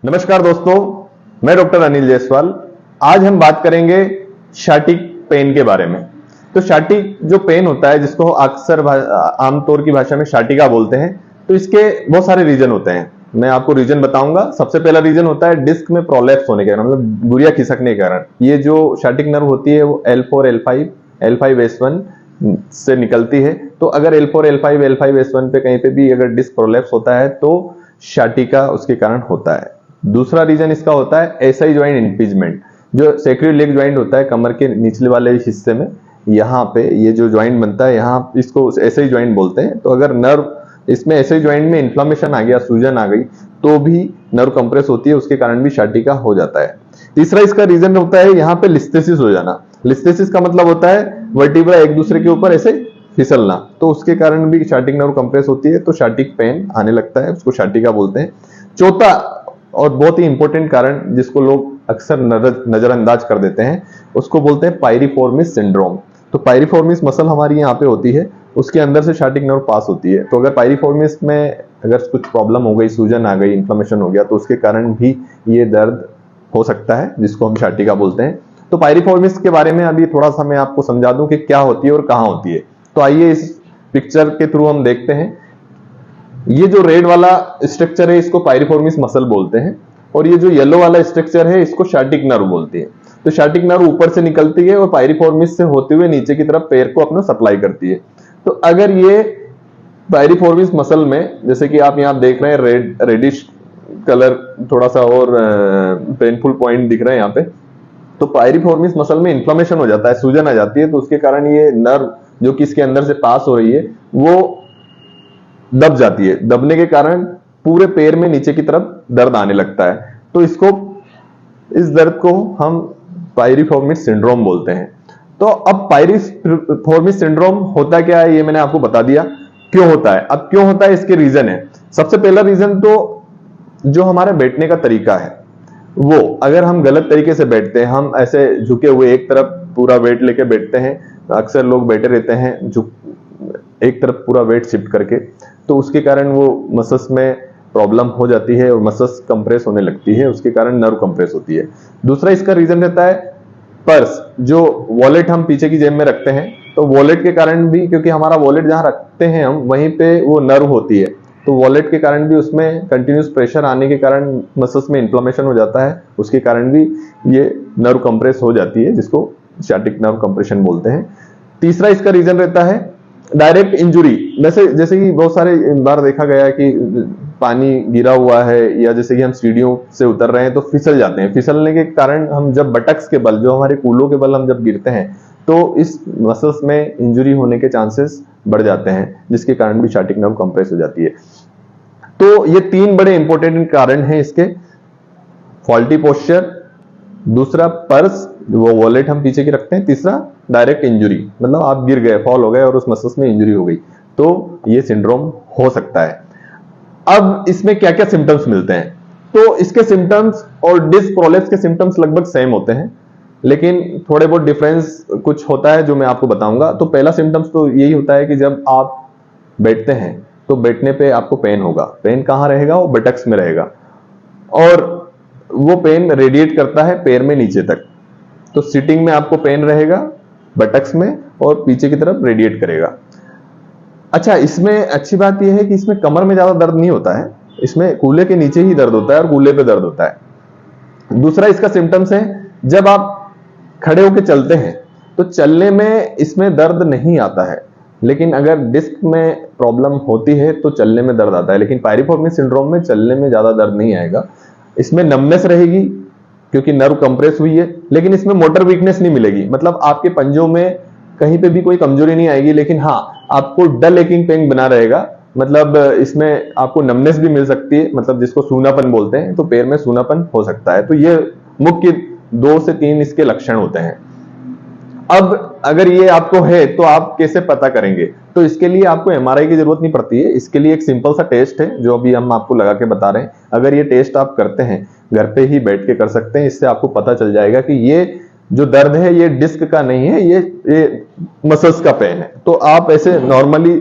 नमस्कार दोस्तों, मैं डॉक्टर अनिल जायसवाल। आज हम बात करेंगे शाटिक पेन के बारे में। तो शाटिक जो पेन होता है, जिसको अक्सर आमतौर की भाषा में शाटिका बोलते हैं, तो इसके बहुत सारे रीजन होते हैं। मैं आपको रीजन बताऊंगा। सबसे पहला रीजन होता है डिस्क में प्रोलैप्स होने के कारण, मतलब गुरिया खिसकने के कारण। ये जो शाटिक नर्व होती है वो L4 L5 L5S1 से निकलती है। तो अगर L4 L5 L5S1 पे कहीं पे भी अगर डिस्क प्रोलैप्स होता है तो शाटिका उसके कारण होता है। दूसरा रीजन इसका होता है एसआई ज्वाइंट इंपीजमेंट। जो सेक्रेट लेग ज्वाइंट होता है कमर के निचले वाले हिस्से में, यहाँ पे ये जो ज्वाइंट बनता है, यहाँ इसको एसआई ज्वाइंट बोलते हैं। तो अगर नर्व इसमें एसआई ज्वाइंट में इन्फ्लामेशन आ गया, सूजन आ गई, तो भी नर्व कंप्रेस होती है, उसके कारण भी शाटिका हो जाता है। तीसरा इसका रीजन होता है यहाँ पे लिस्थेसिस हो जाना। लिस्थेसिस का मतलब होता है वर्टिब्रा एक दूसरे के ऊपर ऐसे फिसलना, तो उसके कारण भी शाटिक नर्व कंप्रेस होती है, तो शाटिक पेन आने लगता है, उसको शाटिका बोलते हैं। चौथा और बहुत ही इंपॉर्टेंट कारण जिसको लोग अक्सर नजरअंदाज कर देते हैं, उसको बोलते हैं पायरिफॉर्मिस सिंड्रोम। तो पायरिफॉर्मिस मसल हमारी यहाँ पे होती है, उसके अंदर से शाटिक नर्व पास होती है। तो अगर पायरिफॉर्मिस में अगर कुछ प्रॉब्लम हो गई, सूजन आ गई, इन्फ्लेमेशन हो गया, तो उसके कारण भी ये दर्द हो सकता है, जिसको हम शाटिका बोलते हैं। तो पायरिफॉर्मिस के बारे में अभी थोड़ा सा मैं आपको समझा दूं कि क्या होती है और कहाँ होती है। तो आइए इस पिक्चर के थ्रू हम देखते हैं। ये जो रेड वाला स्ट्रक्चर है इसको पायरिफॉर्मिस मसल बोलते हैं, और ये जो येलो वाला स्ट्रक्चर है इसको शाटिक नर्व बोलते हैं। तो शाटिक नर्व ऊपर से निकलती है और पायरिफॉर्मिस से होते हुए नीचे की तरफ पैर को अपना सप्लाई करती है। तो अगर ये पायरिफॉर्मिस मसल में, जैसे कि आप यहाँ देख रहे हैं रेडिश कलर, थोड़ा सा और पेनफुल पॉइंट दिख रहे हैं यहाँ पे, तो पायरिफॉर्मिस मसल में इन्फ्लेमेशन हो जाता है, सूजन आ जाती है, तो उसके कारण ये नर्व जो कि इसके अंदर से पास हो रही है वो दब जाती है। दबने के कारण पूरे पैर में नीचे की तरफ दर्द आने लगता है। तो इस दर्द को हम पायरिफॉर्मिस सिंड्रोम बोलते हैं। तो अब पायरिफॉर्मिस सिंड्रोम होता क्या है ये मैंने आपको बता दिया। क्यों होता है, अब क्यों होता है इसके रीजन है। सबसे पहला रीजन तो जो हमारे बैठने का तरीका है, वो अगर हम गलत तरीके से बैठते हैं, हम ऐसे झुके हुए एक तरफ पूरा वेट लेके बैठते हैं, अक्सर लोग बैठे रहते हैं झुक एक तरफ पूरा वेट शिफ्ट करके, तो उसके कारण वो मसल्स में प्रॉब्लम हो जाती है और मसल्स कंप्रेस होने लगती है, उसके कारण नर्व कंप्रेस होती है। दूसरा इसका रीजन रहता है पर्स, जो वॉलेट हम पीछे की जेब में रखते हैं, तो वॉलेट के कारण भी, क्योंकि हमारा वॉलेट जहां रखते हैं हम वहीं पे वो नर्व होती है, तो वॉलेट के कारण भी उसमें कंटिन्यूस प्रेशर आने के कारण मसल्स में इन्फ्लेमेशन हो जाता है, उसके कारण भी ये नर्व कंप्रेस हो जाती है, जिसको शाटिक नर्व कंप्रेशन बोलते हैं। तीसरा इसका रीजन रहता है डायरेक्ट इंजुरी। जैसे कि बहुत सारे बार देखा गया है कि पानी गिरा हुआ है, या जैसे कि हम सीढ़ियों से उतर रहे हैं तो फिसल जाते हैं। फिसलने के कारण हम जब बटक्स के बल, जो हमारे कूलों के बल हम जब गिरते हैं, तो इस मसल्स में इंजुरी होने के चांसेस बढ़ जाते हैं, जिसके कारण भी शाटिक नर्व कंप्रेस हो जाती है। तो ये तीन बड़े इंपॉर्टेंट कारण हैं इसके। फॉल्टी पोस्चर, दूसरा पर्स, वो वॉलेट हम पीछे की रखते हैं, तीसरा डायरेक्ट इंजुरी, मतलब आप गिर गए, फॉल हो गए और उस मसल्स में इंजुरी हो गई, तो ये सिंड्रोम हो सकता है। अब इसमें क्या क्या सिम्टम्स मिलते हैं, तो इसके सिम्टम्स और डिस्क प्रोलैप्स के सिम्टम्स लगभग सेम होते हैं, लेकिन थोड़े बहुत डिफरेंस कुछ होता है जो मैं आपको बताऊंगा। तो पहला सिम्टम्स तो यही होता है कि जब आप बैठते हैं तो बैठने पे आपको पेन होगा। पेन कहाँ रहेगा, वो बटक्स में रहेगा, और वो पेन रेडिएट करता है पैर में नीचे तक। तो सिटिंग में आपको पेन रहेगा बटक्स में और पीछे की तरफ रेडिएट करेगा। अच्छा, इसमें अच्छी बात यह है कि इसमें कमर में ज्यादा दर्द नहीं होता है, इसमें कूल्हे के नीचे ही दर्द होता है और कूल्हे पे दर्द होता है। दूसरा इसका सिम्टम्स है जब आप खड़े होकर चलते हैं तो चलने में इसमें दर्द नहीं आता है, लेकिन अगर डिस्क में प्रॉब्लम होती है तो चलने में दर्द आता है। लेकिन पायरिफॉर्मिस सिंड्रोम में चलने में ज्यादा दर्द नहीं आएगा। इसमें नमनेस रहेगी क्योंकि नर्व कंप्रेस हुई है, लेकिन इसमें मोटर वीकनेस नहीं मिलेगी, मतलब आपके पंजों में कहीं पे भी कोई कमजोरी नहीं आएगी, लेकिन हाँ आपको डल एकिंग पेन बना रहेगा। मतलब इसमें आपको नमनेस भी मिल सकती है, मतलब जिसको सूनापन बोलते हैं, तो पैर में सूनापन हो सकता है। तो ये मुख्य 2 से 3 इसके लक्षण होते हैं। अब अगर ये आपको है तो आप कैसे पता करेंगे, तो इसके लिए आपको एमआरआई की जरूरत नहीं पड़ती है। इसके लिए एक सिंपल सा टेस्ट है जो अभी हम आपको लगा के बता रहे हैं। अगर ये टेस्ट आप करते हैं, घर पे ही बैठ के कर सकते हैं, इससे आपको पता चल जाएगा कि ये जो दर्द है ये डिस्क का नहीं है, ये मसल्स का पेन है। तो आप ऐसे नॉर्मली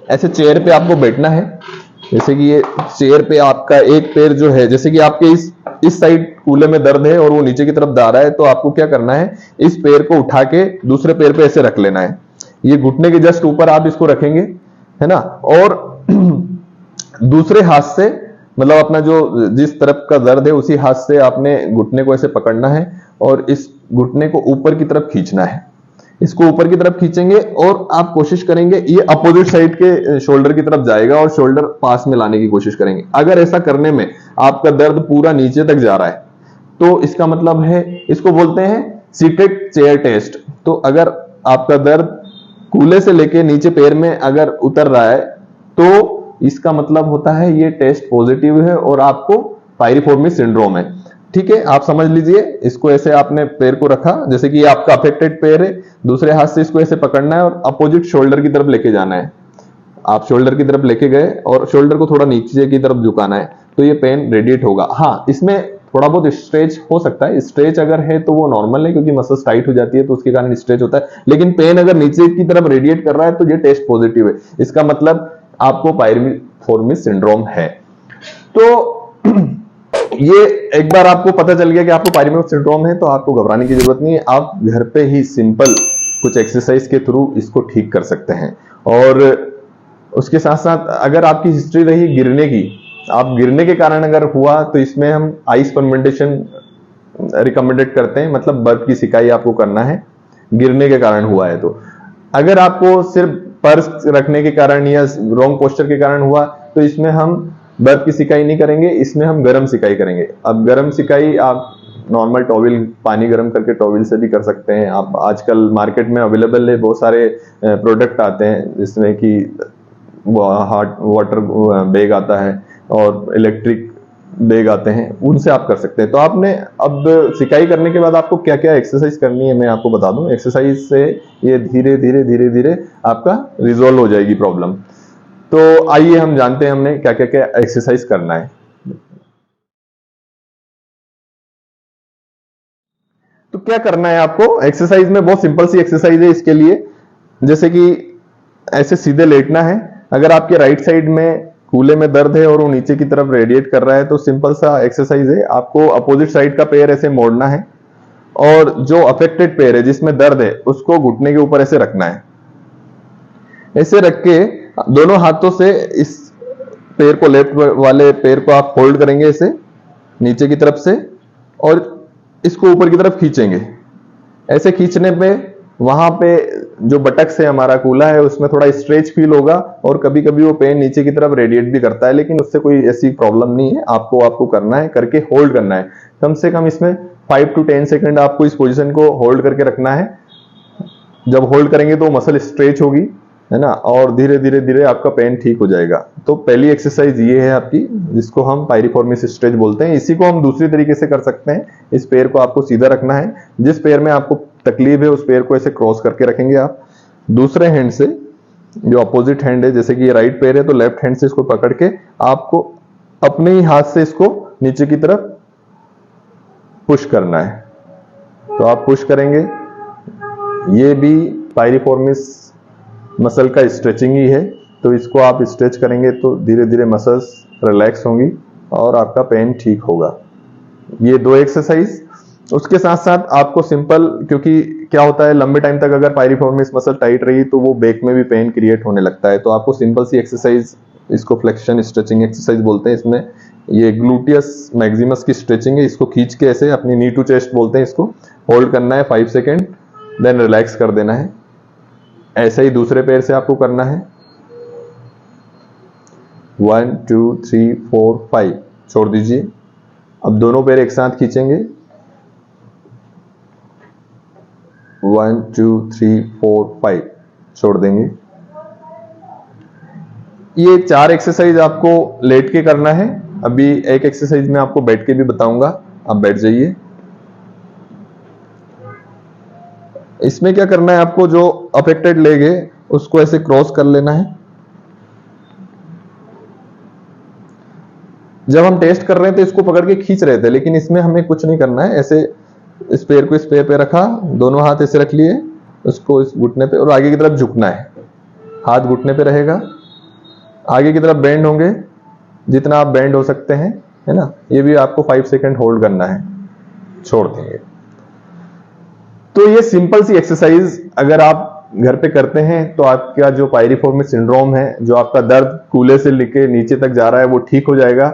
ऐसे चेयर पे आपको बैठना है, जैसे कि ये चेयर पे आपका एक पैर जो है, जैसे कि आपके इस साइड कूल्हे में दर्द है और वो नीचे की तरफ जा रहा है, तो आपको क्या करना है, इस पैर को उठा के दूसरे पैर पे ऐसे रख लेना है। ये घुटने के जस्ट ऊपर आप इसको रखेंगे, है ना, और दूसरे हाथ से, मतलब अपना जो जिस तरफ का दर्द है उसी हाथ से आपने घुटने को ऐसे पकड़ना है और इस घुटने को ऊपर की तरफ खींचना है। इसको ऊपर की तरफ खींचेंगे और आप कोशिश करेंगे ये अपोजिट साइड के शोल्डर की तरफ जाएगा और शोल्डर पास में लाने की कोशिश करेंगे। अगर ऐसा करने में आपका दर्द पूरा नीचे तक जा रहा है तो इसका मतलब है, इसको बोलते हैं सीटेड चेयर टेस्ट। तो अगर आपका दर्द कूल्हे से लेके नीचे पैर में अगर उतर रहा है तो इसका मतलब होता है ये टेस्ट पॉजिटिव है और आपको पायरिफॉर्मिस सिंड्रोम है। ठीक है, आप समझ लीजिए। इसको ऐसे आपने पैर को रखा, जैसे कि ये आपका अफेक्टेड पैर है, दूसरे हाथ से इसको ऐसे पकड़ना है और अपोजिट शोल्डर की तरफ लेके जाना है। आप शोल्डर की तरफ लेके गए और शोल्डर को थोड़ा नीचे की तरफ झुकाना है तो ये पेन रेडिएट होगा। हाँ, इसमें थोड़ा बहुत स्ट्रेच हो सकता है। स्ट्रेच अगर है तो वो नॉर्मल है क्योंकि मसल्स टाइट हो जाती है तो उसके कारण स्ट्रेच होता है, लेकिन पेन अगर नीचे की तरफ रेडिएट कर रहा है तो ये टेस्ट पॉजिटिव है। इसका मतलब आपको पायरिफॉर्मिस सिंड्रोम है। तो ये एक बार आपको पता चल गया कि आपको पायरिफॉर्मिस सिंड्रोम है तो आपको घबराने की जरूरत नहीं है। आप घर पे ही सिंपल कुछ एक्सरसाइज के थ्रू इसको ठीक कर सकते हैं। और उसके साथ साथ अगर आपकी हिस्ट्री रही गिरने की, आप गिरने के कारण अगर हुआ तो इसमें हम आइस फर्मेंटेशन रिकमेंडेड करते हैं, मतलब बर्फ की सिकाई आपको करना है गिरने के कारण हुआ है तो। अगर आपको सिर्फ पर्स रखने के कारण या रॉन्ग पोस्चर के कारण हुआ तो इसमें हम बर्फ की सिकाई नहीं करेंगे, इसमें हम गर्म सिकाई करेंगे। अब गर्म सिकाई आप नॉर्मल टॉवल, पानी गर्म करके टॉवल से भी कर सकते हैं। आप आजकल मार्केट में अवेलेबल है, बहुत सारे प्रोडक्ट आते हैं जिसमें कि हॉट वाटर बैग आता है और इलेक्ट्रिक बैग आते हैं, उनसे आप कर सकते हैं। तो आपने अब सिकाई करने के बाद आपको क्या क्या एक्सरसाइज करनी है मैं आपको बता दूं। एक्सरसाइज से ये धीरे धीरे धीरे धीरे आपका रिजॉल्व हो जाएगी प्रॉब्लम। तो आइए हम जानते हैं हमने क्या क्या क्या एक्सरसाइज करना है। तो क्या करना है आपको एक्सरसाइज में, बहुत सिंपल सी एक्सरसाइज है इसके लिए। जैसे कि ऐसे सीधे लेटना है। अगर आपके राइट साइड में कूल्हे में दर्द है और वो नीचे की तरफ रेडिएट कर रहा है तो सिंपल सा एक्सरसाइज है, आपको अपोजिट साइड का पैर ऐसे मोड़ना है और जो अफेक्टेड पैर है जिसमें दर्द है उसको घुटने के ऊपर ऐसे रखना है। ऐसे रख के दोनों हाथों से इस पैर को, लेफ्ट वाले पैर को आप होल्ड करेंगे ऐसे नीचे की तरफ से और इसको ऊपर की तरफ खींचेंगे। ऐसे खींचने पे वहां पे जो बटक से हमारा कूल्हा है उसमें थोड़ा स्ट्रेच फील होगा और कभी कभी वो पेन नीचे की तरफ रेडिएट भी करता है, लेकिन उससे कोई ऐसी प्रॉब्लम नहीं है। आपको करना है, करके होल्ड करना है। कम से कम इसमें 5 to 10 सेकंड आपको इस पोजीशन को होल्ड करके रखना है। जब होल्ड करेंगे तो मसल स्ट्रेच होगी, है ना, और धीरे धीरे धीरे आपका पेन ठीक हो जाएगा। तो पहली एक्सरसाइज ये है आपकी, जिसको हम पायरिफॉर्मिस स्ट्रेच बोलते हैं। इसी को हम दूसरी तरीके से कर सकते हैं। इस पैर को आपको सीधा रखना है, जिस पैर में आपको तकलीफ है उस पैर को ऐसे क्रॉस करके रखेंगे आप। दूसरे हैंड से, जो अपोजिट हैंड है, जैसे कि ये राइट पैर है तो लेफ्ट हैंड से इसको पकड़ के आपको अपने ही हाथ से इसको नीचे की तरफ पुश करना है। तो आप पुश करेंगे, ये भी पायरिफॉर्मिस मसल का स्ट्रेचिंग ही है। तो इसको आप स्ट्रेच करेंगे तो धीरे धीरे मसल्स रिलैक्स होंगी और आपका पेन ठीक होगा। ये 2 एक्सरसाइज। उसके साथ साथ आपको सिंपल, क्योंकि क्या होता है लंबे टाइम तक अगर पायरिफॉर्मिस मसल टाइट रही तो वो बैक में भी पेन क्रिएट होने लगता है। तो आपको सिंपल सी एक्सरसाइज, इसको फ्लेक्शन स्ट्रेचिंग एक्सरसाइज बोलते हैं। इसमें ये ग्लूटियस मैक्सिमस की स्ट्रेचिंग है। इसको खींच के ऐसे अपनी नी टू चेस्ट बोलते हैं, इसको होल्ड करना है 5 सेकेंड, देन रिलैक्स कर देना है। ऐसा ही दूसरे पैर से आपको करना है। 1 2 3 4 5 छोड़ दीजिए। अब दोनों पैर एक साथ खींचेंगे। 1 2 3 4 5 छोड़ देंगे। ये 4 एक्सरसाइज आपको लेट के करना है। अभी एक एक्सरसाइज में आपको बैठ के भी बताऊंगा, आप बैठ जाइए। इसमें क्या करना है आपको, जो अफेक्टेड लेग है उसको ऐसे क्रॉस कर लेना है। जब हम टेस्ट कर रहे थे इसको पकड़ के खींच रहे थे, लेकिन इसमें हमें कुछ नहीं करना है। ऐसे इस पैर को इस पैर पे रखा, दोनों हाथ ऐसे रख लिए, उसको इस घुटने पे और आगे की तरफ झुकना है। हाथ घुटने पे रहेगा, आगे की तरफ बेंड होंगे जितना आप बेंड हो सकते हैं, है ना। ये भी आपको 5 सेकंड होल्ड करना है, छोड़ देंगे। तो ये सिंपल सी एक्सरसाइज अगर आप घर पे करते हैं तो आपका जो पायरिफॉर्मिस सिंड्रोम है, जो आपका दर्द कूल्हे से लेके नीचे तक जा रहा है, वो ठीक हो जाएगा।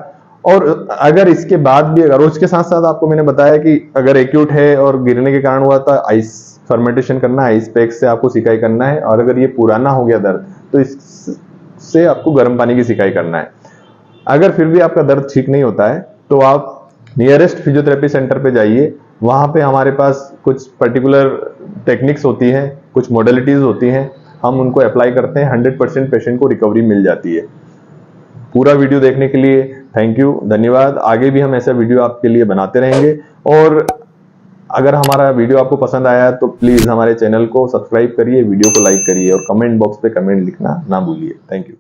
और अगर इसके बाद भी, अगर उसके साथ साथ आपको मैंने बताया कि अगर एक्यूट है और गिरने के कारण हुआ था, आइस फर्मेंटेशन करना है, आइस पैक से आपको सिकाई करना है। और अगर ये पुराना हो गया दर्द तो इससे आपको गर्म पानी की सिकाई करना है। अगर फिर भी आपका दर्द ठीक नहीं होता है तो आप नियरेस्ट फिजियोथेरेपी सेंटर पे जाइए। वहां पे हमारे पास कुछ पर्टिकुलर टेक्निक्स होती हैं, कुछ मॉडलिटीज होती हैं, हम उनको अप्लाई करते हैं, 100% पेशेंट को रिकवरी मिल जाती है। पूरा वीडियो देखने के लिए थैंक यू, धन्यवाद। आगे भी हम ऐसा वीडियो आपके लिए बनाते रहेंगे। और अगर हमारा वीडियो आपको पसंद आया तो प्लीज हमारे चैनल को सब्सक्राइब करिए, वीडियो को लाइक करिए और कमेंट बॉक्स पे कमेंट लिखना ना भूलिए। Thank you.